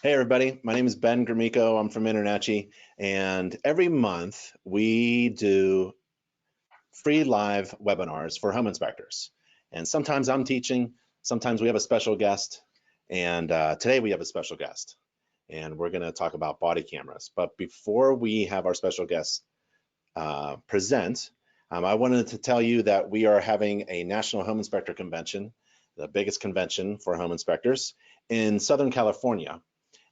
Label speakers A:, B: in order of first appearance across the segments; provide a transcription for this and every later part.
A: Hey everybody, my name is Ben Grimico. I'm from InterNACHI, and every month we do free live webinars for home inspectors. And sometimes I'm teaching, sometimes we have a special guest, and today we have a special guest, and we're going to talk about body cameras. But before we have our special guest present, I wanted to tell you that we are having a National Home Inspector Convention, the biggest convention for home inspectors in Southern California.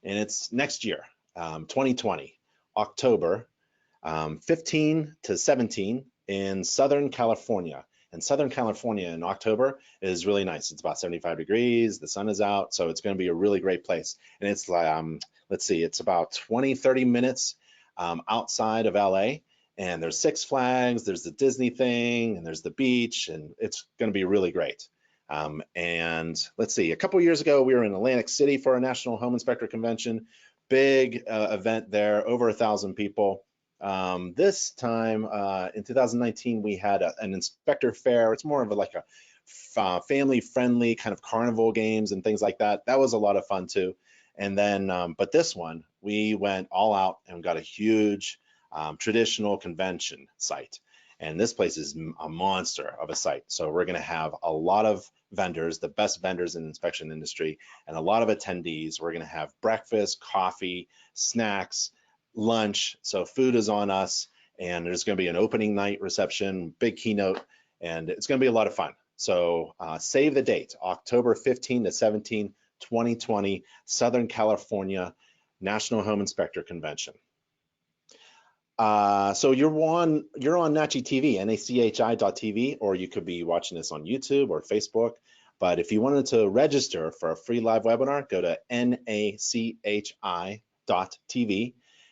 A: And it's next year, 2020, October 15 to 17 in Southern California. And Southern California in October is really nice. It's about 75 degrees, the sun is out, so it's going to be a really great place. And it's let's see, it's about 20-30 minutes outside of LA. And there's Six Flags, there's the Disney thing, and there's the beach, and it's going to be really great. And let's see, a couple years ago, we were in Atlantic City for a National Home Inspector Convention, big event there, over 1,000 people. This time in 2019, we had an inspector fair. It's more of like a family-friendly kind of carnival games and things like that. That was a lot of fun too. And then, but this one, we went all out and got a huge traditional convention site. And this place is a monster of a site. So we're going to have a lot of vendors, the best vendors in the inspection industry, and a lot of attendees. We're going to have breakfast, coffee, snacks, lunch. So food is on us, and there's going to be an opening night reception, big keynote, and it's going to be a lot of fun. So save the date, October 15 to 17, 2020, Southern California National Home Inspector Convention. So you're on NACHI TV, NACHI.tv, or you could be watching this on YouTube or Facebook. But if you wanted to register for a free live webinar, go to NACHI.tv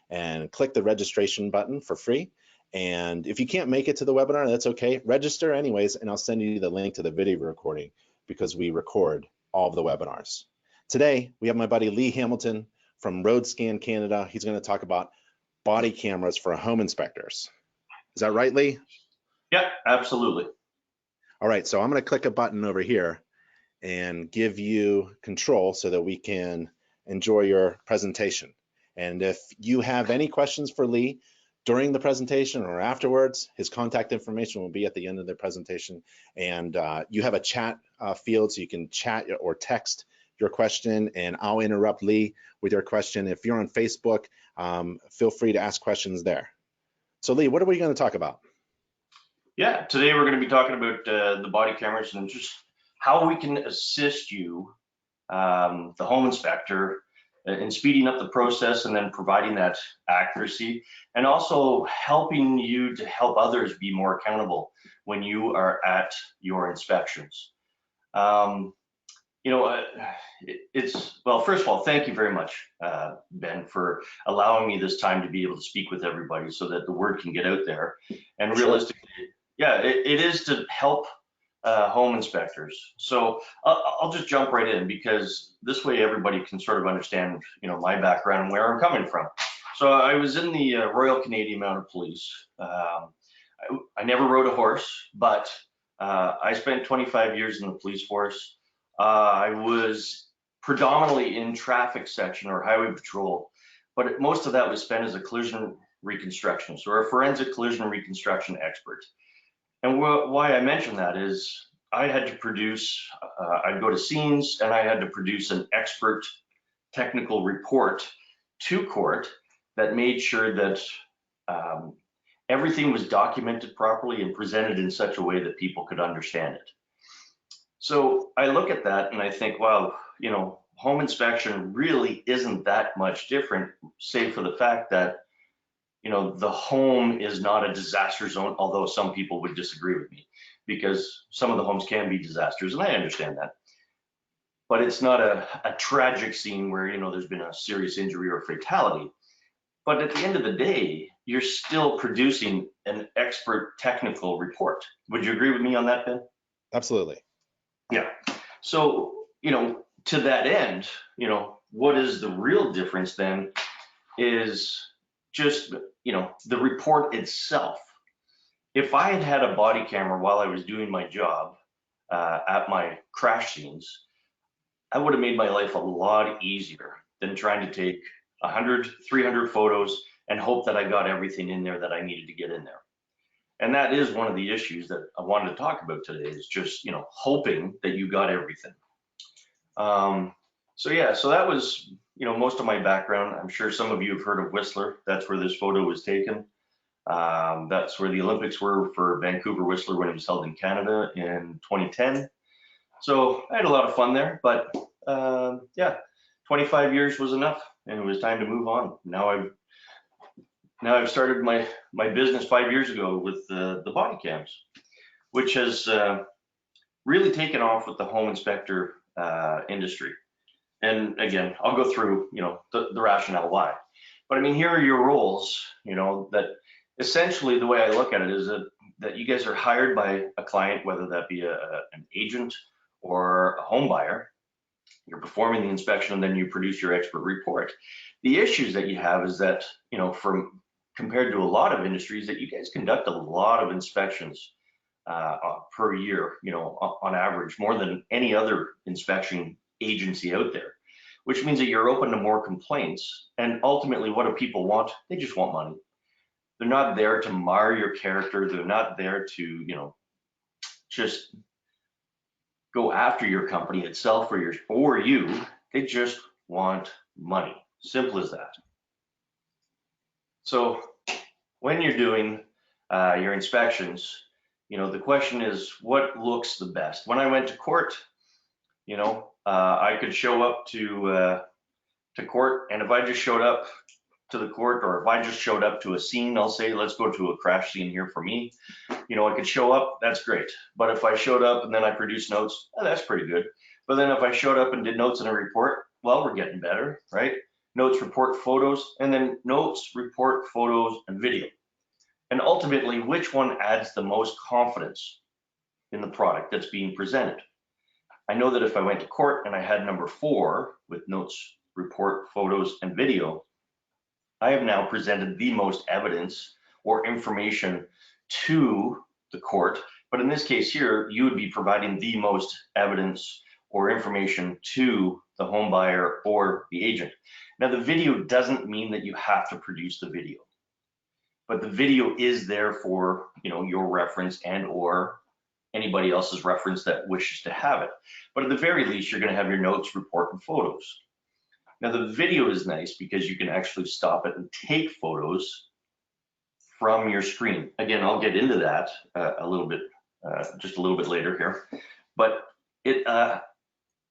A: and click the registration button for free. And if you can't make it to the webinar, that's okay. Register anyways, and I'll send you the link to the video recording because we record all of the webinars. Today, we have my buddy Lee Hamilton from RoadScan Canada. He's going to talk about body cameras for home inspectors. Is that right, Lee?
B: Yeah, absolutely.
A: All right, so I'm going to click a button over here and give you control so that we can enjoy your presentation. And if you have any questions for Lee during the presentation or afterwards, his contact information will be at the end of the presentation. And you have a chat field, so you can chat or text your question, and I'll interrupt Lee with your question. If you're on Facebook, feel free to ask questions there. So Lee, what are we going to talk about?
B: Yeah, today we're going to be talking about the body cameras and just how we can assist you, the home inspector, in speeding up the process and then providing that accuracy, and also helping you to help others be more accountable when you are at your inspections. You know, well, first of all, thank you very much, Ben, for allowing me this time to be able to speak with everybody so that the word can get out there. And realistically, yeah, it is to help home inspectors. So I'll just jump right in because this way everybody can sort of understand, you know, my background and where I'm coming from. So I was in the Royal Canadian Mounted Police. I never rode a horse, but I spent 25 years in the police force. I was predominantly in traffic section or highway patrol, but most of that was spent as a collision reconstruction, so a forensic collision reconstruction expert. And why I mention that is I had to produce, I'd go to scenes and I had to produce an expert technical report to court that made sure that everything was documented properly and presented in such a way that people could understand it. So I look at that and I think, wow, you know, home inspection really isn't that much different, save for the fact that, you know, the home is not a disaster zone, although some people would disagree with me because some of the homes can be disasters, and I understand that. But it's not a tragic scene where, you know, there's been a serious injury or fatality. But at the end of the day, you're still producing an expert technical report. Would you agree with me on that, Ben?
A: Absolutely.
B: Yeah. So, you know, to that end, you know, what is the real difference then is just, you know, the report itself. If I had had a body camera while I was doing my job at my crash scenes, I would have made my life a lot easier than trying to take 100, 300 photos and hope that I got everything in there that I needed to get in there. And that is one of the issues that I wanted to talk about today, is just, hoping that you got everything. So yeah, so that was, most of my background. I'm sure some of you have heard of Whistler. That's where this photo was taken. That's where the Olympics were for Vancouver Whistler when it was held in Canada in 2010. So I had a lot of fun there, but yeah, 25 years was enough, and it was time to move on. Now I've started my business 5 years ago with the body cams, which has really taken off with the home inspector industry. And again, I'll go through the rationale why. But I mean, here are your roles. That essentially the way I look at it is that you guys are hired by a client, whether that be an agent or a home buyer. You're performing the inspection, and then you produce your expert report. The issues that you have is that, from compared to a lot of industries, that you guys conduct a lot of inspections per year, on average, more than any other inspection agency out there, which means that you're open to more complaints. And ultimately, what do people want? They just want money. They're not there to mar your character. They're not there to, just go after your company itself or you. They just want money. Simple as that. So when you're doing your inspections, the question is, what looks the best? When I went to court, I could show up to court, and if I just showed up to the court, or if I just showed up to a scene, I'll say, let's go to a crash scene here for me. I could show up, that's great. But if I showed up and then I produced notes, that's pretty good. But then if I showed up and did notes in a report, well, we're getting better, right? Notes, report, photos, and then notes, report, photos, and video. And ultimately, which one adds the most confidence in the product that's being presented? I know that if I went to court and I had number 4 with notes, report, photos, and video, I have now presented the most evidence or information to the court. But in this case here, you would be providing the most evidence or information to the home buyer or the agent. Now, the video doesn't mean that you have to produce the video, but the video is there for your reference and or anybody else's reference that wishes to have it. But at the very least, you're going to have your notes, report, and photos. Now, the video is nice because you can actually stop it and take photos from your screen. Again, I'll get into that a little bit, just a little bit later here. But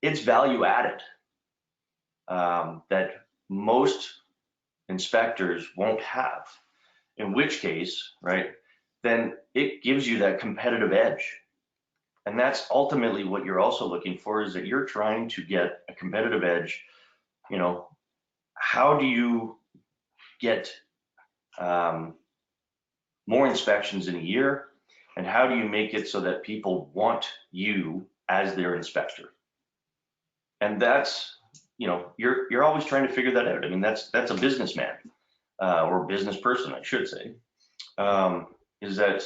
B: it's value added that most inspectors won't have. In which case, right, then it gives you that competitive edge. And that's ultimately what you're also looking for, is that you're trying to get a competitive edge. How do you get more inspections in a year, and how do you make it so that people want you as their inspector? And that's, you're always trying to figure that out. I mean, that's a businessman or business person, I should say, is that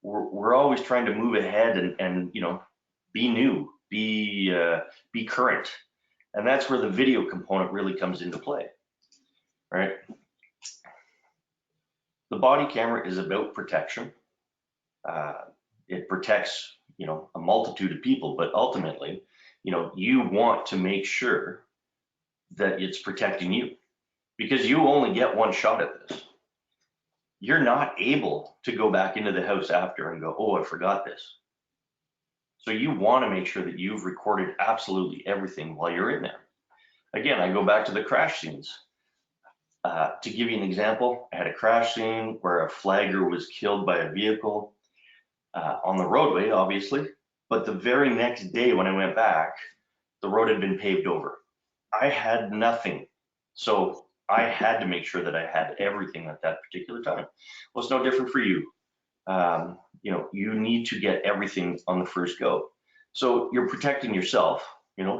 B: we're always trying to move ahead and be new, be current. And that's where the video component really comes into play, right? The body camera is about protection. It protects, a multitude of people, but ultimately, you want to make sure that it's protecting you, because you only get one shot at this. You're not able to go back into the house after and go, oh, I forgot this. So you want to make sure that you've recorded absolutely everything while you're in there. Again, I go back to the crash scenes. To give you an example, I had a crash scene where a flagger was killed by a vehicle on the roadway, obviously, but the very next day when I went back, the road had been paved over. I had nothing. So I had to make sure that I had everything at that particular time. Well, it's no different for you. You need to get everything on the first go. So you're protecting yourself,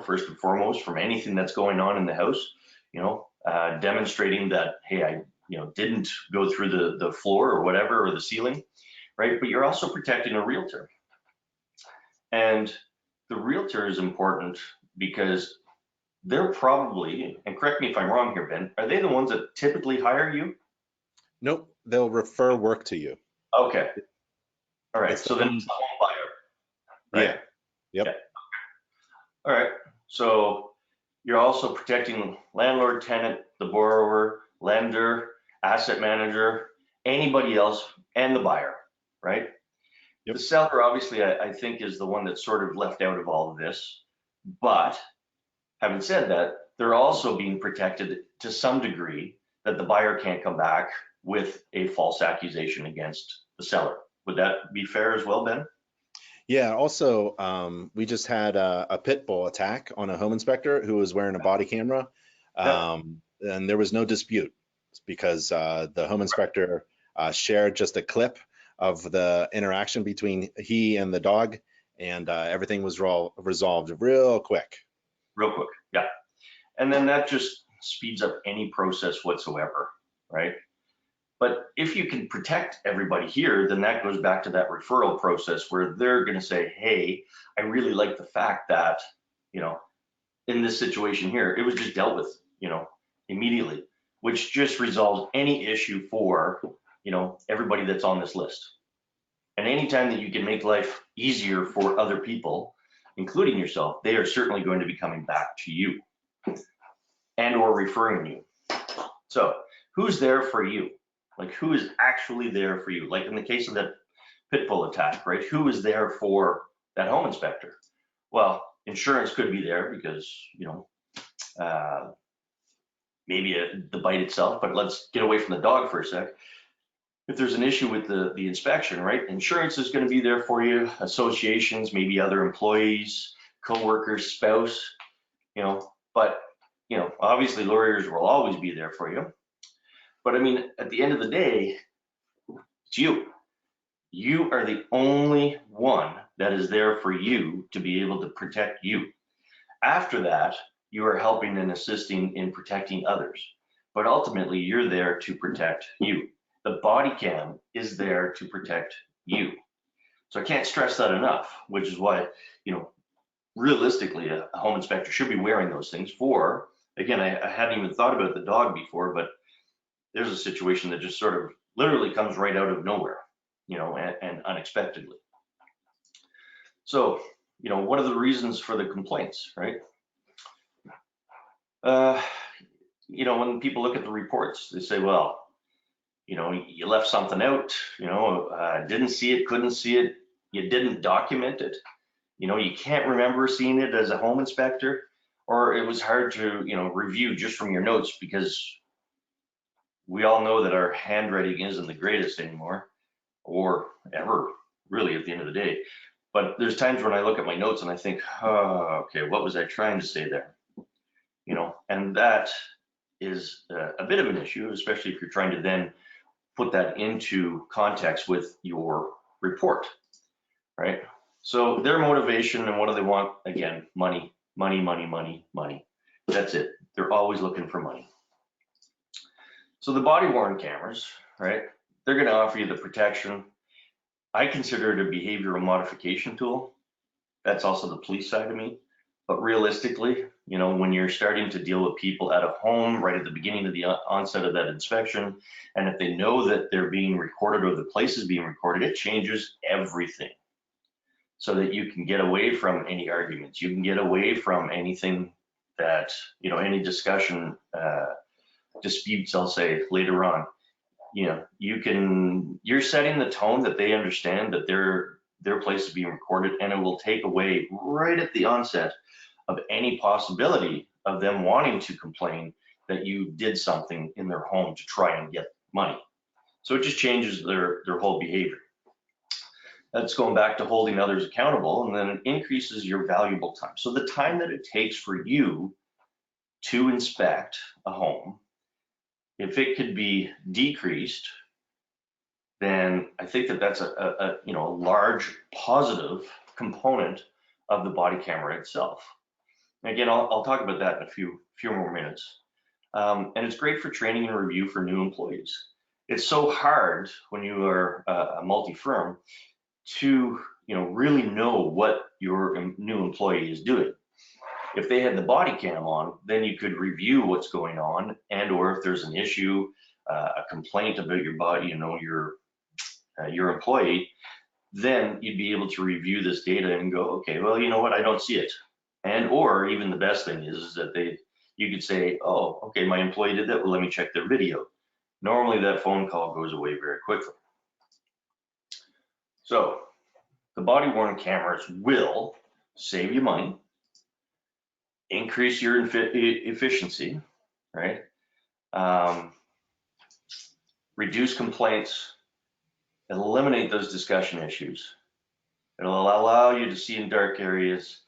B: first and foremost, from anything that's going on in the house, demonstrating that, hey, I didn't go through the floor or whatever, or the ceiling, right? But you're also protecting a realtor. And the realtor is important because they're probably, and correct me if I'm wrong here, Ben, are they the ones that typically hire you?
A: Nope, they'll refer work to you.
B: Okay. All right.
A: It's the
B: So then it's
A: home.
B: the home buyer, right?
A: Yeah. Yep.
B: Yeah. All right. So you're also protecting landlord, tenant, the borrower, lender, asset manager, anybody else, and the buyer, right?
A: Yep.
B: The seller, obviously, I think is the one that's sort of left out of all of this. But having said that, they're also being protected to some degree that the buyer can't come back with a false accusation against the seller. Would that be fair as well, Ben?
A: Yeah. Also, we just had a pit bull attack on a home inspector who was wearing a body camera,
B: Yeah.
A: and there was no dispute because the home inspector shared just a clip of the interaction between he and the dog, and everything was resolved real quick.
B: Real quick. Yeah. And then that just speeds up any process whatsoever, right? But if you can protect everybody here, then that goes back to that referral process where they're going to say, hey, I really like the fact that, you know, in this situation here, it was just dealt with, immediately, which just resolves any issue for, everybody that's on this list. And anytime that you can make life easier for other people, including yourself, they are certainly going to be coming back to you and or referring you. So who's there for you? Like who is actually there for you? Like in the case of that pit bull attack, right? Who is there for that home inspector? Well, insurance could be there because, uh, maybe the bite itself, but let's get away from the dog for a sec. If there's an issue with the inspection, right? Insurance is going to be there for you, associations, maybe other employees, coworkers, spouse, but obviously lawyers will always be there for you. But I mean, at the end of the day, it's you. You are the only one that is there for you to be able to protect you. After that, you are helping and assisting in protecting others. But ultimately, you're there to protect you. The body cam is there to protect you. So I can't stress that enough, which is why, realistically, a home inspector should be wearing those things for, again, I hadn't even thought about the dog before, but there's a situation that just sort of literally comes right out of nowhere, and unexpectedly. So, what are the reasons for the complaints, right? When people look at the reports, they say, well, you left something out, didn't see it, couldn't see it, you didn't document it, you can't remember seeing it as a home inspector, or it was hard to, review just from your notes because we all know that our handwriting isn't the greatest anymore, or ever, really, at the end of the day. But there's times when I look at my notes and I think, oh, okay, what was I trying to say there? And that is a bit of an issue, especially if you're trying to then put that into context with your report, right? So their motivation and what do they want? Again, money, money, money, money, money. That's it. They're always looking for money. So the body worn cameras, right? They're going to offer you the protection. I consider it a behavioral modification tool. That's also the police side of me. But realistically, when you're starting to deal with people at a home right at the beginning of the onset of that inspection, and if they know that they're being recorded or the place is being recorded, it changes everything so that you can get away from any arguments. You can get away from anything that, any discussion, disputes, I'll say later on. You're setting the tone that they understand that their place is being recorded, and it will take away right at the onset of any possibility of them wanting to complain that you did something in their home to try and get money. So it just changes their whole behavior. That's going back to holding others accountable, and then it increases your valuable time. So the time that it takes for you to inspect a home, if it could be decreased, then I think that that's a large positive component of the body camera itself. Again, I'll talk about that in a few more minutes. And it's great for training and review for new employees. It's so hard when you are a multi-firm to really know what your new employee is doing. If they had the body cam on, then you could review what's going on, and or if there's an issue, a complaint about your body, your employee, then you'd be able to review this data and go, okay, well, you know what, I don't see it. And or even the best thing is that you could say, oh, okay, my employee did that, well, let me check their video. Normally that phone call goes away very quickly. So the body worn cameras will save you money, increase your efficiency, right? Reduce complaints, eliminate those discussion issues. It'll allow you to see in dark areas.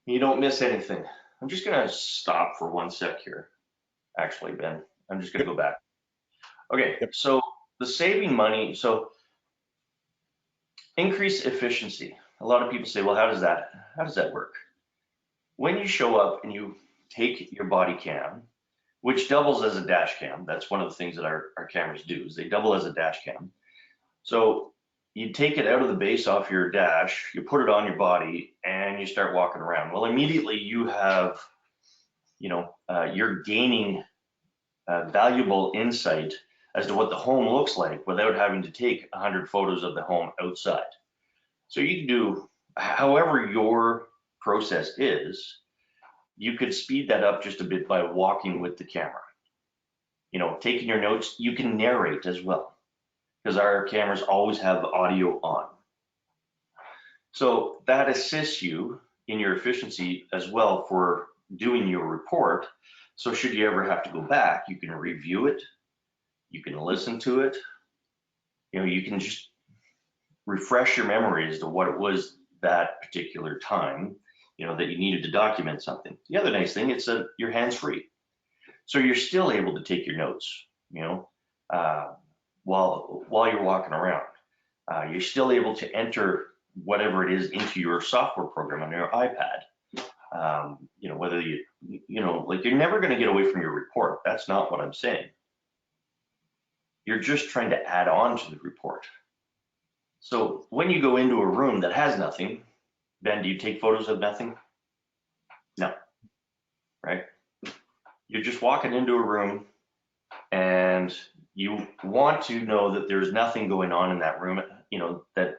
B: You don't miss anything. I'm just gonna stop for 1 sec here. Actually, Ben, I'm just gonna go back. Okay,
A: Yep.
B: so the saving money, so increase efficiency. A lot of people say, well, how does that work? When you show up and you take your body cam, which doubles as a dash cam, that's one of the things that our cameras do, is they double as a dash cam. So you take it out of the base off your dash, you put it on your body, and you start walking around. Well, immediately you have, you're gaining valuable insight as to what the home looks like without having to take 100 photos of the home outside. So you can do however your process is, you could speed that up just a bit by walking with the camera. Taking your notes, you can narrate as well, because our cameras always have audio on. So that assists you in your efficiency as well for doing your report. So should you ever have to go back, you can review it, you can listen to it, you can just refresh your memory as to what it was that particular time, that you needed to document something. The other nice thing is that you're hands-free. So you're still able to take your notes, while you're walking around. You're still able to enter whatever it is into your software program on your iPad. Whether you're never going to get away from your report. That's not what I'm saying. You're just trying to add on to the report. So when you go into a room that has nothing, Ben, do you take photos of nothing? No, right? You're just walking into a room and you want to know that there's nothing going on in that room, that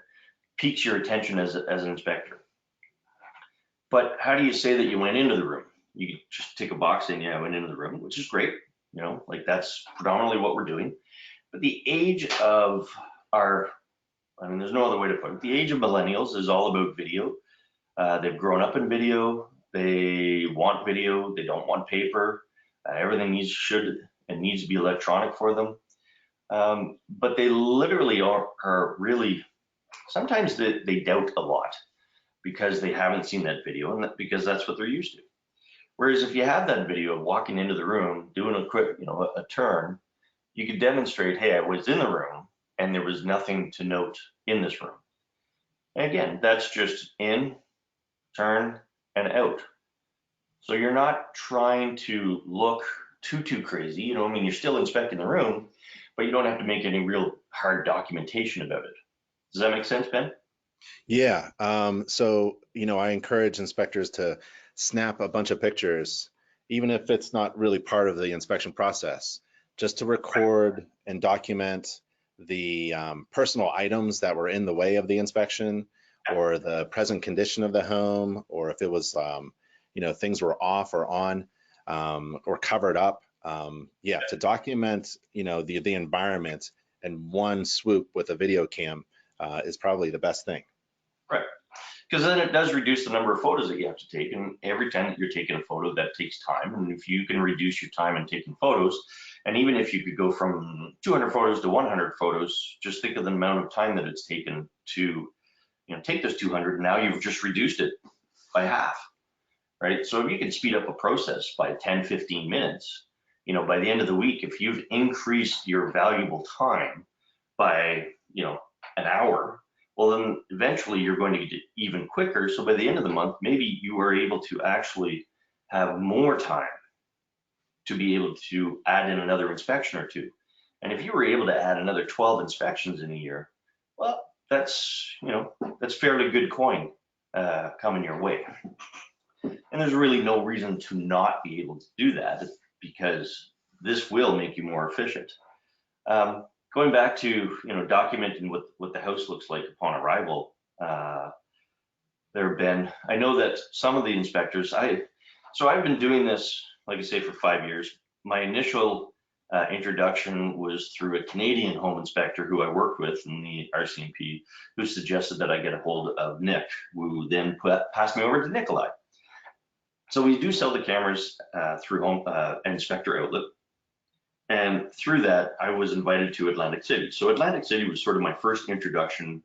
B: piques your attention as an inspector. But how do you say that you went into the room? You can just tick a box saying, yeah, I went into the room, which is great. That's predominantly what we're doing. But the age of there's no other way to put it. The age of millennials is all about video. They've grown up in video. They want video. They don't want paper. Everything needs to be electronic for them. But they literally are really, sometimes they doubt a lot because they haven't seen that video, and because that's what they're used to. Whereas if you have that video of walking into the room, doing a quick, a turn, you could demonstrate, hey, I was in the room and there was nothing to note in this room. And again, that's just in, turn, and out. So you're not trying to look too crazy. You're still inspecting the room, but you don't have to make any real hard documentation about it. Does that make sense, Ben?
A: Yeah. So, I encourage inspectors to snap a bunch of pictures, even if it's not really part of the inspection process, just to record and document the personal items that were in the way of the inspection, or the present condition of the home, or if it was, things were off or on, or covered up. To document, the environment in one swoop with a video cam is probably the best thing.
B: Right. Because then it does reduce the number of photos that you have to take. And every time that you're taking a photo, that takes time. And if you can reduce your time in taking photos, and even if you could go from 200 photos to 100 photos, just think of the amount of time that it's taken to take those 200. Now you've just reduced it by half, right? So if you can speed up a process by 10, 15 minutes, by the end of the week, if you've increased your valuable time by, an hour, well, then eventually you're going to get even quicker. So by the end of the month, maybe you are able to actually have more time to be able to add in another inspection or two. And if you were able to add another 12 inspections in a year, well, that's fairly good coin coming your way. And there's really no reason to not be able to do that, because this will make you more efficient. Going back to, documenting what the house looks like upon arrival, there have been, I know that some of the inspectors, so I've been doing this, like I say, for 5 years. My initial introduction was through a Canadian home inspector who I worked with in the RCMP, who suggested that I get a hold of Nick, who then passed me over to Nikolai. So we do sell the cameras through an inspector outlet. And through that, I was invited to Atlantic City. So Atlantic City was sort of my first introduction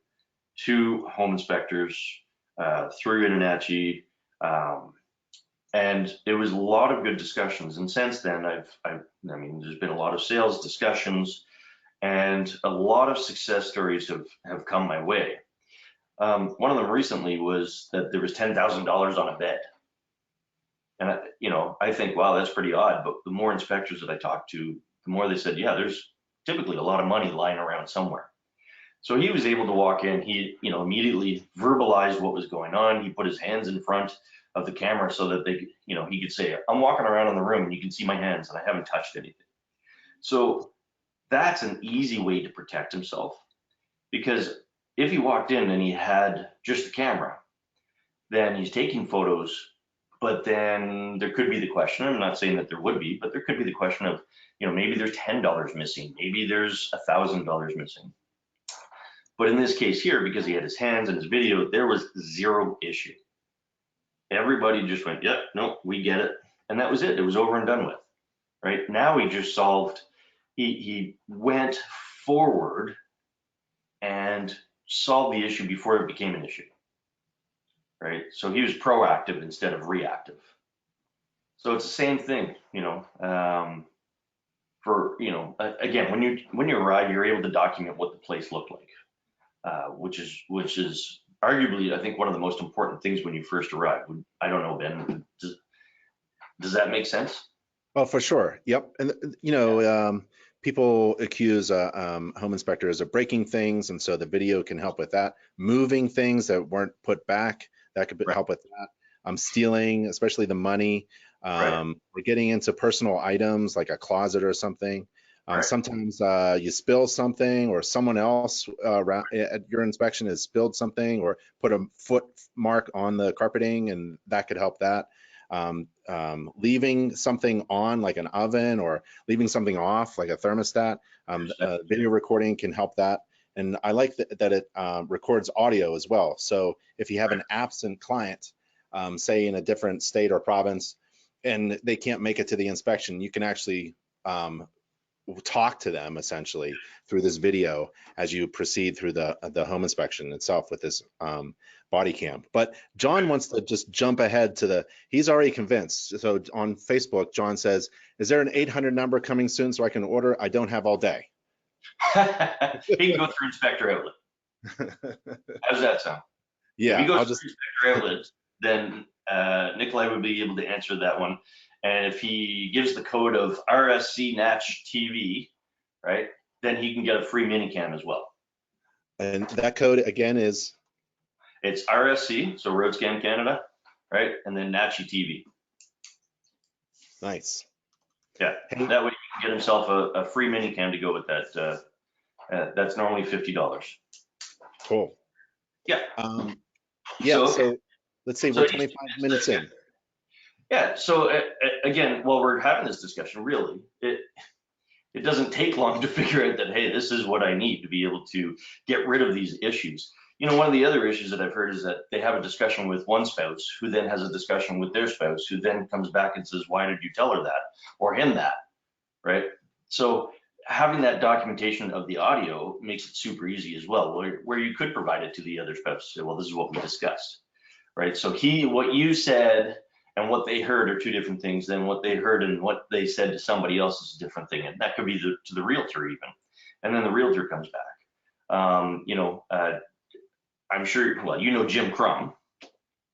B: to home inspectors through InterNACHI. And it was a lot of good discussions. And since then, I mean, there's been a lot of sales discussions, and a lot of success stories have come my way. One of them recently was that there was $10,000 on a bed. And I think, wow, that's pretty odd. But the more inspectors that I talked to, the more they said, yeah, there's typically a lot of money lying around somewhere. So he was able to walk in. He, immediately verbalized what was going on. He put his hands in front of the camera so that he could say, I'm walking around in the room and you can see my hands and I haven't touched anything. So that's an easy way to protect himself, because if he walked in and he had just the camera, then he's taking photos. But then there could be the question, I'm not saying that there would be, but there could be the question of, maybe there's $10 missing, maybe there's $1,000 missing. But in this case here, because he had his hands and his video, there was zero issue. Everybody just went, yep, no, we get it. And that was it. It was over and done with, right? Now he just solved, he went forward and solved the issue before it became an issue. Right? So he was proactive instead of reactive. So it's the same thing, again, when you arrive, you're able to document what the place looked like, which is arguably, I think, one of the most important things when you first arrive. I don't know, Ben, does that make sense?
A: Oh, for sure. Yep. And people accuse home inspectors of breaking things, and so the video can help with that. Moving things that weren't put back, that could help with that. Stealing, especially the money. We're getting into personal items like a closet or something. Sometimes you spill something, or someone else at your inspection has spilled something or put a foot mark on the carpeting, and that could help that. Leaving something on, like an oven, or leaving something off, like a thermostat. Video recording can help that. And I like that it records audio as well. So if you have an absent client, say in a different state or province, and they can't make it to the inspection, you can actually talk to them essentially through this video as you proceed through the home inspection itself with this body cam. But John wants to just jump ahead to he's already convinced. So on Facebook, John says, is there an 800 number coming soon so I can order? I don't have all day.
B: He can go through Inspector Outlet. How does that sound?
A: Yeah,
B: if he goes through Inspector Outlet, then Nikolai would be able to answer that one. And if he gives the code of RSC-NACH TV, right, then he can get a free minicam as well.
A: And that code again is?
B: It's RSC, so RoadScan Canada, right, and then NACHI TV.
A: Nice.
B: Yeah, that way he can get himself a free minicam to go with that. That's normally $50.
A: Cool.
B: Yeah.
A: So let's see, we're 25 minutes in.
B: Yeah, so again, while we're having this discussion, really, it doesn't take long to figure out that, hey, this is what I need to be able to get rid of these issues. One of the other issues that I've heard is that they have a discussion with one spouse who then has a discussion with their spouse, who then comes back and says, why did you tell her that or him that, right? So having that documentation of the audio makes it super easy as well, where you could provide it to the other spouse. Say, well, this is what we discussed, right? So what you said and what they heard are two different things. Then what they heard and what they said to somebody else is a different thing. And that could be to the realtor even. And then the realtor comes back. I'm sure, well, Jim Crum.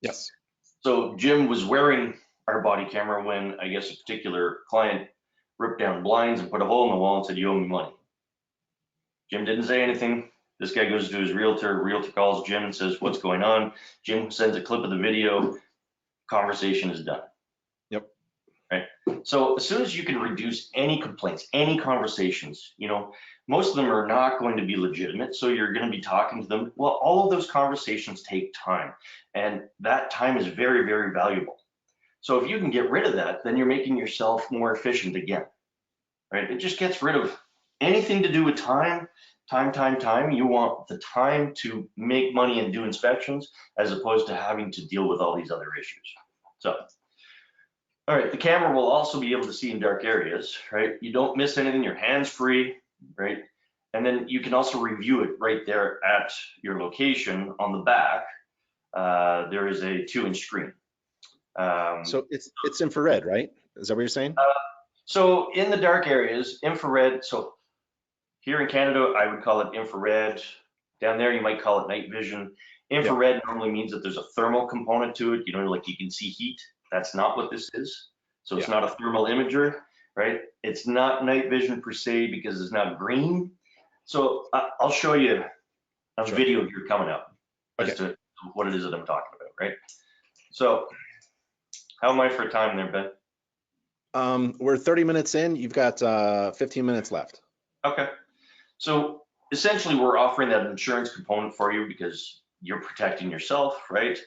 A: Yes.
B: So Jim was wearing our body camera when I guess a particular client ripped down blinds and put a hole in the wall and said, you owe me money. Jim didn't say anything. This guy goes to his realtor. Realtor calls Jim and says, what's going on? Jim sends a clip of the video. conversation is done.
A: Yep.
B: Right. So as soon as you can reduce any complaints, any conversations, most of them are not going to be legitimate. So you're going to be talking to them. Well, all of those conversations take time, and that time is very, very valuable. So if you can get rid of that, then you're making yourself more efficient again, right? It just gets rid of anything to do with time. You want the time to make money and do inspections as opposed to having to deal with all these other issues. So, all right, the camera will also be able to see in dark areas, right? You don't miss anything, your hands free, right? And then you can also review it right there at your location on the back. There is a 2-inch screen.
A: So it's infrared, right? Is that what you're saying?
B: So in the dark areas, infrared, so here in Canada, I would call it infrared. Down there, you might call it night vision. Infrared normally means that there's a thermal component to it, like you can see heat. That's not what this is. So it's not a thermal imager, right? It's not night vision per se because it's not green. So I'll show you a video here coming up as to what it is that I'm talking about, right? So how am I for time there, Ben?
A: We're 30 minutes in. You've got 15 minutes left.
B: Okay. So essentially, we're offering that insurance component for you because you're protecting yourself, right?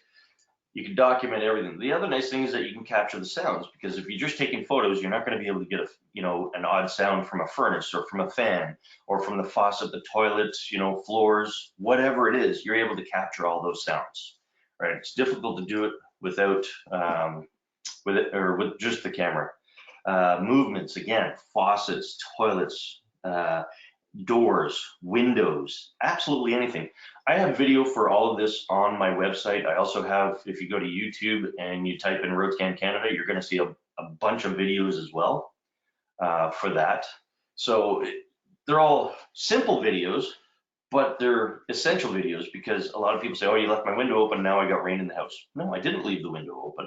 B: You can document everything. The other nice thing is that you can capture the sounds, because if you're just taking photos, you're not going to be able to get an odd sound from a furnace or from a fan or from the faucet, the toilet, floors, whatever it is. You're able to capture all those sounds, right? It's difficult to do it without with just the camera. Movements, again, faucets, toilets, doors, windows, absolutely anything. I have video for all of this on my website. I also have, if you go to YouTube and you type in RoadScan Canada, you're going to see a bunch of videos as well for that. So they're all simple videos, but they're essential videos, because a lot of people say, oh, you left my window open, now I got rain in the house. No, I didn't leave the window open.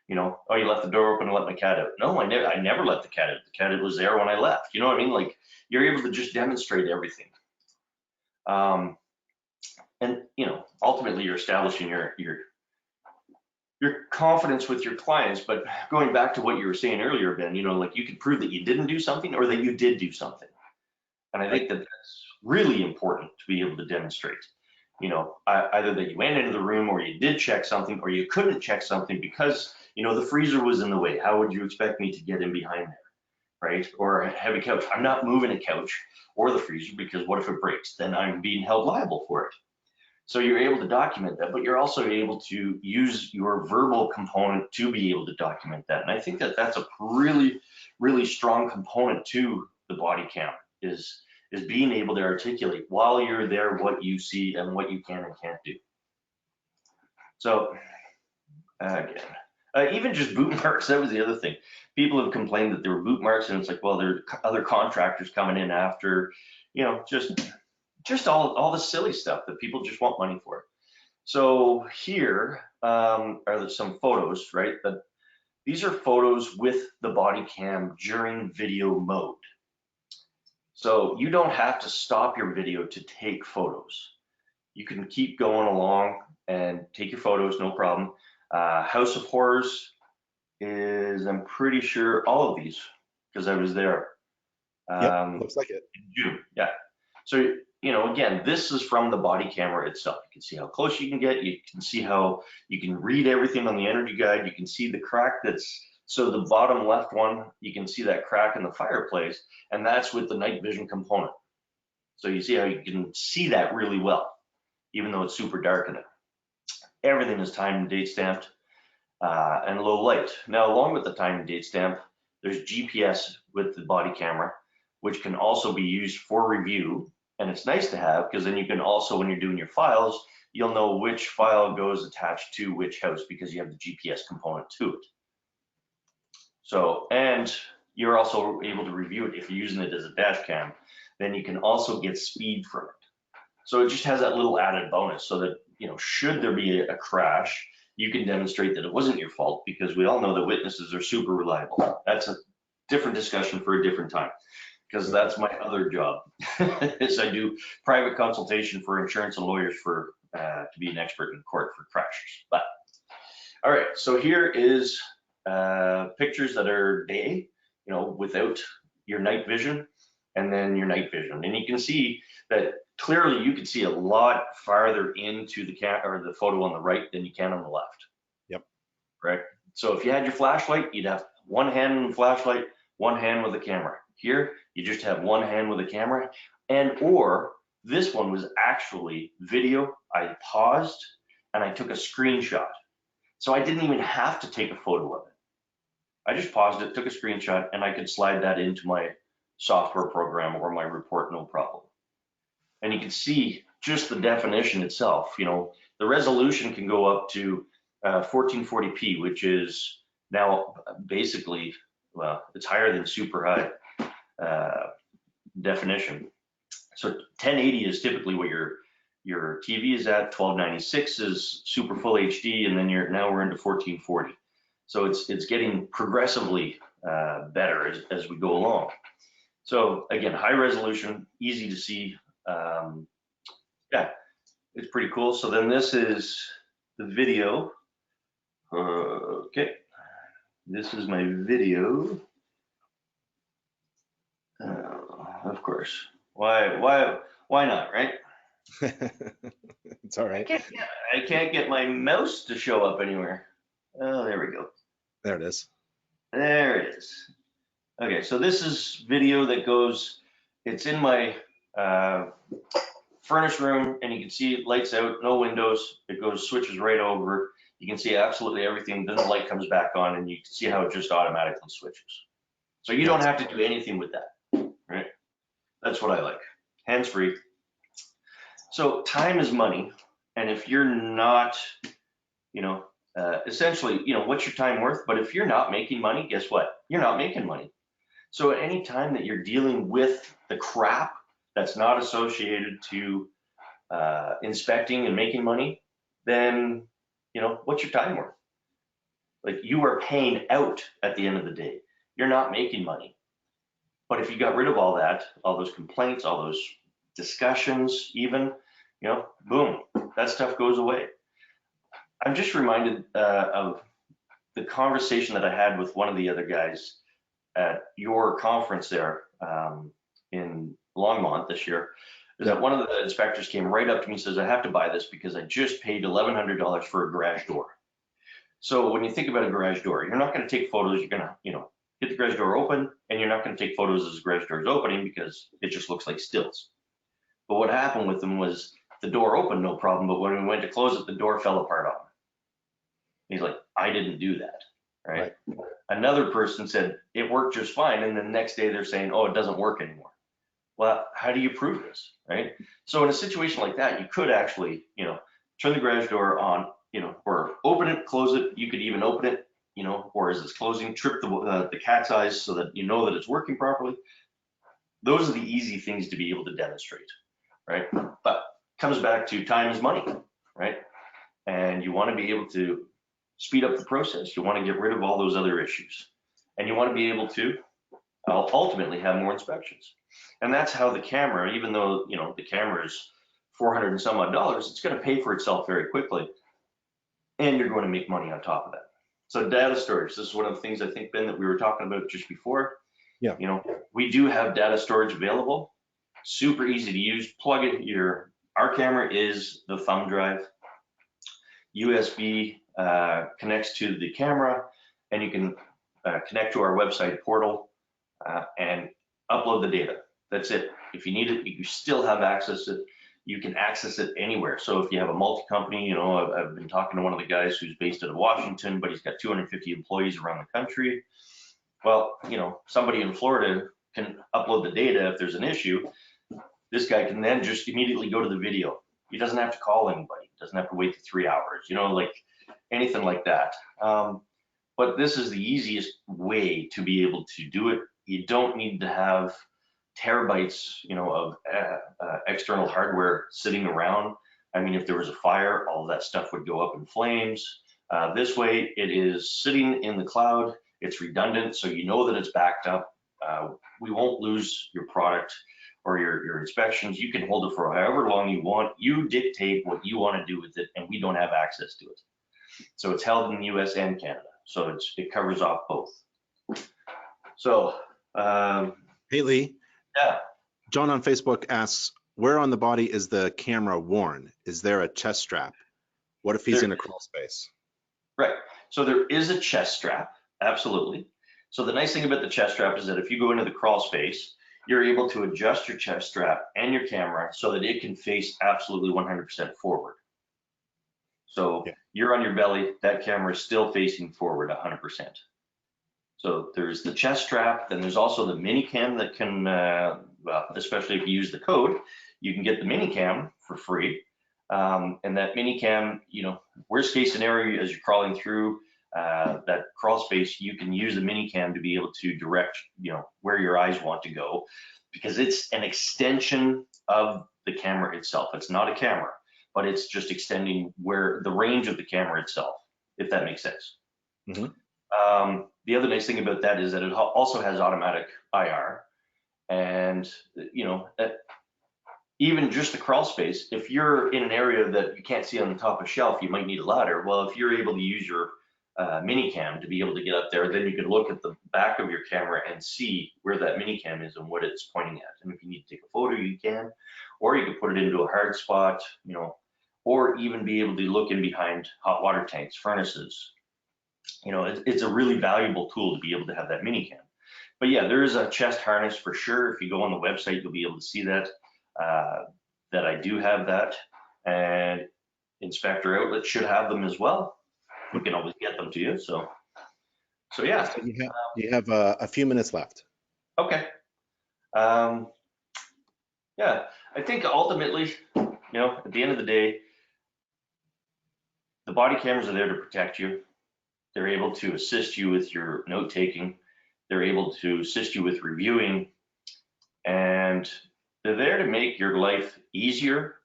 B: Oh, you left the door open and let my cat out. No, I never let the cat out. The cat was there when I left. You know what I mean? Like, you're able to just demonstrate everything. And ultimately you're establishing your confidence with your clients. But going back to what you were saying earlier, Ben, like, you can prove that you didn't do something or that you did do something. And I think that that's really important to be able to demonstrate. Either that you went into the room, or you did check something, or you couldn't check something because the freezer was in the way. How would you expect me to get in behind there, right? Or a heavy couch. I'm not moving a couch or the freezer, because what if it breaks? Then I'm being held liable for it. So you're able to document that, but you're also able to use your verbal component to be able to document that. And I think that that's a really, really strong component to the body cam, is being able to articulate while you're there what you see and what you can and can't do. So again, even just boot marks, that was the other thing. People have complained that there were boot marks, and it's like, well, there are other contractors coming in after, just all the silly stuff that people just want money for. So here are some photos, right? These are photos with the body cam during video mode. So you don't have to stop your video to take photos. You can keep going along and take your photos, no problem. House of Horrors is, I'm pretty sure, all of these, because I was there.
A: Looks like it.
B: In June, yeah. So, again, this is from the body camera itself. You can see how close you can get. You can see how you can read everything on the energy guide. You can see the crack so the bottom left one, you can see that crack in the fireplace, and that's with the night vision component. So you see how you can see that really well, even though it's super dark in it. Everything is time and date stamped and low light. Now, along with the time and date stamp, there's GPS with the body camera, which can also be used for review. And it's nice to have, because then you can also, when you're doing your files, you'll know which file goes attached to which house, because you have the GPS component to it. So, and you're also able to review it if you're using it as a dash cam. Then you can also get speed from it. So it just has that little added bonus, so that, should there be a crash, you can demonstrate that it wasn't your fault, because we all know that witnesses are super reliable. That's a different discussion for a different time, because that's my other job. Is I do private consultation for insurance and lawyers to be an expert in court for crashes. But All right, so here is pictures that are day, without your night vision, and then your night vision. And you can see that clearly you can see a lot farther into the photo on the right than you can on the left.
A: Yep.
B: Right? So if you had your flashlight, you'd have one hand in the flashlight, one hand with the camera. Here, you just have one hand with the camera, or this one was actually video. I paused and I took a screenshot. So I didn't even have to take a photo of it. I just paused it, took a screenshot, and I could slide that into my software program or my report, no problem. And you can see just the definition itself. The resolution can go up to 1440p, which is now basically, well, it's higher than super high definition. So 1080 is typically what your TV is at. 1296 is super full HD, and then now we're into 1440. So it's getting progressively better as we go along. So again, high resolution, easy to see. Yeah, it's pretty cool. So then this is the video. Okay, this is my video. Of course. Why not, right?
A: It's all right.
B: I can't get my mouse to show up anywhere. Oh, there we go.
A: There it is.
B: There it is. Okay, so this is video that goes, it's in my furnace room, and you can see it lights out, no windows. It goes, switches right over. You can see absolutely everything. Then the light comes back on, and you can see how it just automatically switches. So you don't have to do anything with that, right? That's what I like. Hands-free. So time is money, and if you're not, essentially, what's your time worth? But if you're not making money, guess what? You're not making money. So at any time that you're dealing with the crap that's not associated to inspecting and making money, then, what's your time worth? Like, you are paying out at the end of the day. You're not making money. But if you got rid of all that, all those complaints, all those discussions, even, boom, that stuff goes away. I'm just reminded of the conversation that I had with one of the other guys at your conference there in Longmont this year. Is that one of the inspectors came right up to me and says, I have to buy this because I just paid $1,100 for a garage door. So when you think about a garage door, you're not going to take photos. You're going to, get the garage door open, and you're not going to take photos as the garage door is opening because it just looks like stills. But what happened with them was the door opened, no problem. But when we went to close it, the door fell apart on him. He's like, I didn't do that, right? Another person said it worked just fine, and the next day they're saying, oh, it doesn't work anymore. Well, how do you prove this, right? So in a situation like that, you could actually, turn the garage door on, or open it, close it. You could even open it, or as it's closing, trip the cat's eyes so that you know that it's working properly. Those are the easy things to be able to demonstrate, right? But comes back to time is money, right? And you want to be able to speed up the process. You want to get rid of all those other issues, and you want to be able to ultimately have more inspections. And that's how the camera, even though the camera is $400 and some odd, it's going to pay for itself very quickly, and you're going to make money on top of that. So data storage, this is one of the things I think, Ben, that we were talking about just before.
A: Yeah.
B: We do have data storage available. Super easy to use. Plug it. Our camera is the thumb drive. USB connects to the camera, and you can connect to our website portal and upload the data. That's it. If you need it, you still have access to it. You can access it anywhere. So if you have a multi-company, I've been talking to one of the guys who's based out of Washington, but he's got 250 employees around the country. Well, somebody in Florida can upload the data if there's an issue. This guy can then just immediately go to the video. He doesn't have to call anybody. He doesn't have to wait 3 hours, like anything like that. But this is the easiest way to be able to do it. You don't need to have terabytes, of external hardware sitting around. I mean, if there was a fire, all that stuff would go up in flames. This way, it is sitting in the cloud. It's redundant, so you know that it's backed up. We won't lose your product or your inspections. You can hold it for however long you want. You dictate what you want to do with it, and we don't have access to it. So it's held in the US and Canada. So it covers off both. So,
A: Hey, Lee.
B: yeah.
A: John on Facebook asks, where on the body is the camera worn? Is there a chest strap? What if he's in a crawl space?
B: Right. So there is a chest strap, absolutely. So the nice thing about the chest strap is that if you go into the crawl space, you're able to adjust your chest strap and your camera so that it can face absolutely 100% forward. So you're on your belly, that camera is still facing forward 100%. So there's the chest strap, then there's also the mini cam that can, well, especially if you use the code, you can get the mini cam for free. And that mini cam, you know, worst case scenario, as you're crawling through that crawl space, you can use the mini cam to be able to direct, you know, where your eyes want to go, because it's an extension of the camera itself. It's not a camera, but it's just extending where the range of the camera itself, if that makes sense.
A: Mm-hmm.
B: The other nice thing about that is that it also has automatic IR, and you know, even just the crawl space, if you're in an area that you can't see on the top of a shelf, you might need a ladder. Well, if you're able to use your mini cam to be able to get up there, then you can look at the back of your camera and see where that mini cam is and what it's pointing at. And if you need to take a photo, you can, or you can put it into a hard spot, you know, or even be able to look in behind hot water tanks, furnaces. You know, it's a really valuable tool to be able to have that mini cam. But yeah, there is a chest harness for sure. If you go on the website, you'll be able to see that. That I do have that, and Inspector Outlet should have them as well. We can always get them to you. So yeah.
A: So you have a few minutes left.
B: Okay. Yeah, I think ultimately, you know, at the end of the day, the body cameras are there to protect you. They're able to assist you with your note taking. They're able to assist you with reviewing, and they're there to make your life easier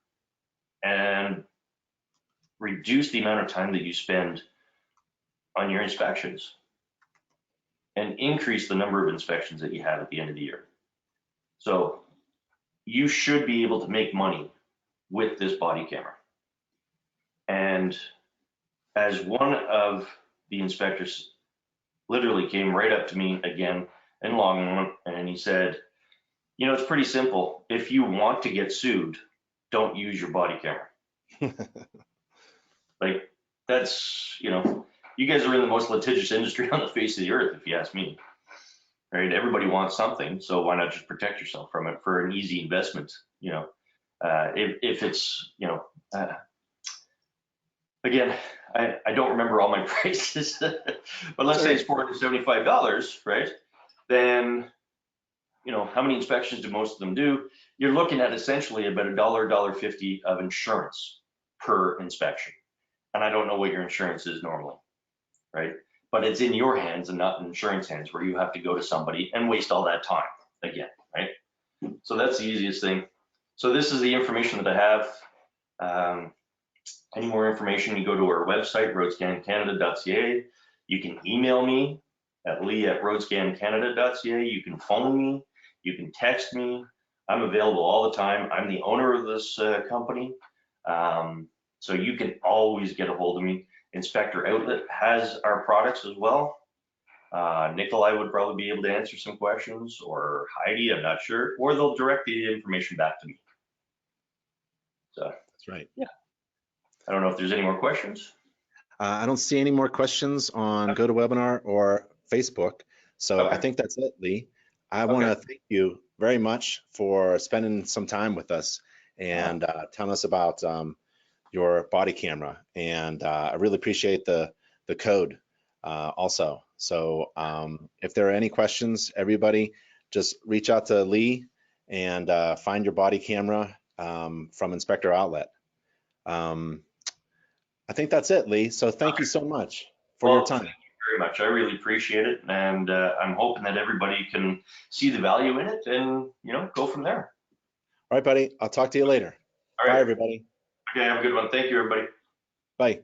B: and reduce the amount of time that you spend on your inspections and increase the number of inspections that you have at the end of the year. So you should be able to make money with this body camera. And as one of the inspectors literally came right up to me again in Longmont, and he said, you know, it's pretty simple. If you want to get sued, don't use your body camera. Like, that's, you know, you guys are in the most litigious industry on the face of the earth, if you ask me. Right? Everybody wants something, so why not just protect yourself from it for an easy investment? You know, if it's, you know, again, I don't remember all my prices, but let's say it's $475, right? Then, you know, how many inspections do most of them do? You're looking at essentially about $1.50 of insurance per inspection. And I don't know what your insurance is normally, right? But it's in your hands and not in insurance hands, where you have to go to somebody and waste all that time again, right? So that's the easiest thing. So this is the information that I have. Any more information, you go to our website, roadscancanada.ca. You can email me at lee@roadscancanada.ca. You can phone me, you can text me. I'm available all the time. I'm the owner of this company. So you can always get a hold of me. Inspector Outlet has our products as well. Nikolai would probably be able to answer some questions, or Heidi, I'm not sure, or they'll direct the information back to me. So
A: That's right.
B: Yeah. I don't know if there's any more questions.
A: I don't see any more questions on GoToWebinar or Facebook. So I think that's it, Lee. I want to thank you very much for spending some time with us and telling us about your body camera. And I really appreciate the code also. So if there are any questions, everybody just reach out to Lee and find your body camera from Inspector Outlet. I think that's it, Lee. So thank you so much for your time.
B: Thank you very much. I really appreciate it. And I'm hoping that everybody can see the value in it and, you know, go from there.
A: All right, buddy. I'll talk to you later.
B: All right.
A: Bye, everybody.
B: Okay, have a good one. Thank you, everybody.
A: Bye.